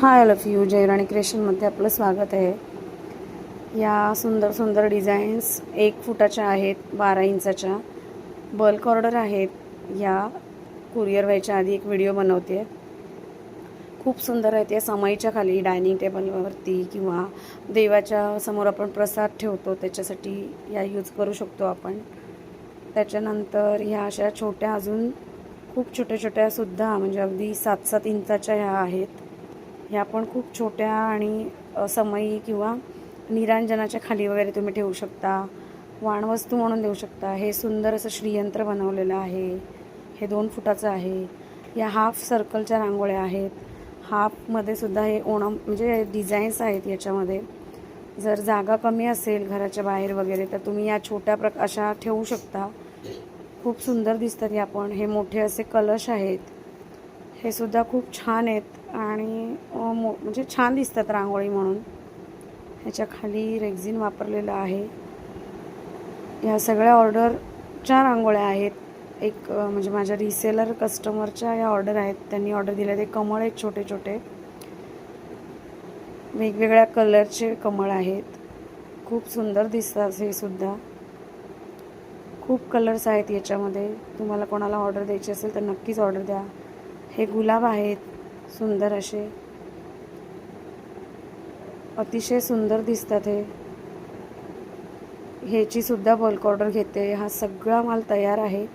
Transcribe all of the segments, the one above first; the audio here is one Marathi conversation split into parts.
हाय ऑल ऑफ यू, जयराणी क्रिएशनमध्ये आपलं स्वागत आहे. या सुंदर सुंदर डिझाईन्स 1 फुटाच्या आहेत, 12 इंचाच्या बल्क ऑर्डर आहेत. या कुरिअर व्हायच्या आधी एक व्हिडिओ बनवते आहे. खूप सुंदर आहेत. या समईच्या खाली डायनिंग टेबलवरती किंवा देवाच्या समोर आपण प्रसाद ठेवतो त्याच्यासाठी या यूज करू शकतो आपण. त्याच्यानंतर ह्या अशा छोट्या अजून खूप छोट्या छोट्यासुद्धा म्हणजे अगदी 7-7 इंचाच्या ह्या आहेत. ह्या पण खूप छोट्या आणि समई किंवा निरांजनाच्या खाली वगैरे तुम्ही ठेवू शकता, वाणवस्तू म्हणून देऊ शकता. हे सुंदर असं श्रीयंत्र बनवलेलं आहे. हे 2 फुटाचं आहे. या हाफ सर्कलच्या रांगोळ्या आहेत. हाफमध्ये सुद्धा हे ओणम म्हणजे डिझाईन्स आहेत याच्यामध्ये. जर जागा कमी असेल घराच्या बाहेर वगैरे तर तुम्ही या छोट्या अशा ठेवू शकता. खूप सुंदर दिसतात या पण. हे मोठे असे कलश आहेत. हे सुद्धा खूप छान आहेत आणि म्हणजे छान दिसतात रांगोळी म्हणून. ह्याच्या खाली रेक्झिन वापरलेलं आहे. ह्या सगळ्या ऑर्डरच्या रांगोळ्या आहेत. एक म्हणजे माझ्या रिसेलर कस्टमरच्या या ऑर्डर आहेत. त्यांनी ऑर्डर दिले. ते कमळ आहेत छोटे छोटे, वेगवेगळ्या कलरचे कमळ आहेत. खूप सुंदर दिसतात हे सुद्धा. खूप कलर्स आहेत याच्यामध्ये. तुम्हाला कोणाला ऑर्डर द्यायची असेल तर नक्कीच ऑर्डर द्या. हे गुलाब आहेत सुंदर असे, अतिशय सुंदर दिसतात. ह्याची सुद्धा बल्क ऑर्डर घेते. हा सगळा माल तयार आहे.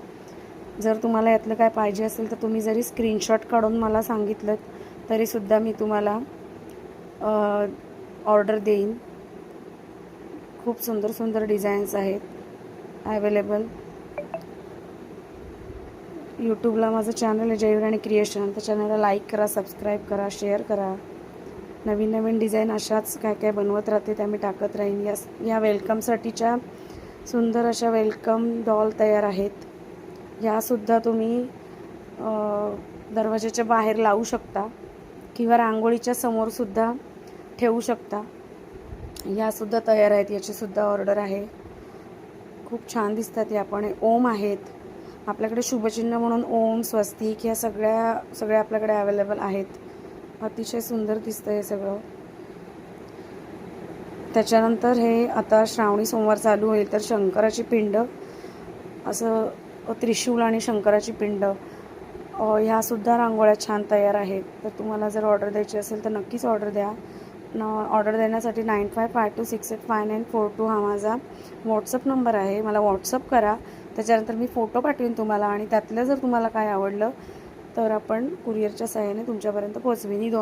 जर तुम्हाला यातलं काय पाहिजे असेल तर तुम्ही जरी स्क्रीनशॉट काढून मला सांगितलं तरीसुद्धा मी तुम्हाला ऑर्डर देईन. खूप सुंदर सुंदर डिझाईन्स आहेत अवेलेबल. यूट्यूबला माझं चॅनल आहे जयराणी क्रिएशन. त्या चॅनलला लाईक करा, सबस्क्राईब करा, शेअर करा. नवीन नवीन डिझाईन अशाच काय काय बनवत राहते त्या मी टाकत राहीन. या वेलकमसाठीच्या सुंदर अशा वेलकम डॉल तयार आहेत. ह्यासुद्धा तुम्ही दरवाजाच्या बाहेर लावू शकता किंवा रांगोळीच्या समोरसुद्धा ठेवू शकता. यासुद्धा तयार आहेत. याचीसुद्धा ऑर्डर आहे. खूप छान दिसतात या पण. ओम आहेत आपल्याकडे. शुभचिन्ह म्हणून ओम, स्वस्तिक ह्या सगळ्या आपल्याकडे अवेलेबल आहेत. अतिशय सुंदर दिसतं हे सगळं. त्याच्यानंतर हे आता श्रावणी सोमवार चालू होईल तर शंकराची पिंड, असं त्रिशूल आणि शंकराची पिंड, ह्यासुद्धा रांगोळ्या छान तयार आहेत. तर तुम्हाला जर ऑर्डर द्यायची असेल तर नक्कीच ऑर्डर द्या. ऑर्डर देण्यासाठी 9552689442 हा माझा व्हॉट्सअप नंबर आहे. मला व्हॉट्सअप करा. त्याच्यानंतर मी फोटो पाठवेन तुम्हाला आणि त्यातलं जर तुम्हाला काय आवडलं तर आपण कुरिअरच्या सहाय्याने तुमच्यापर्यंत पोहोचवेन. 2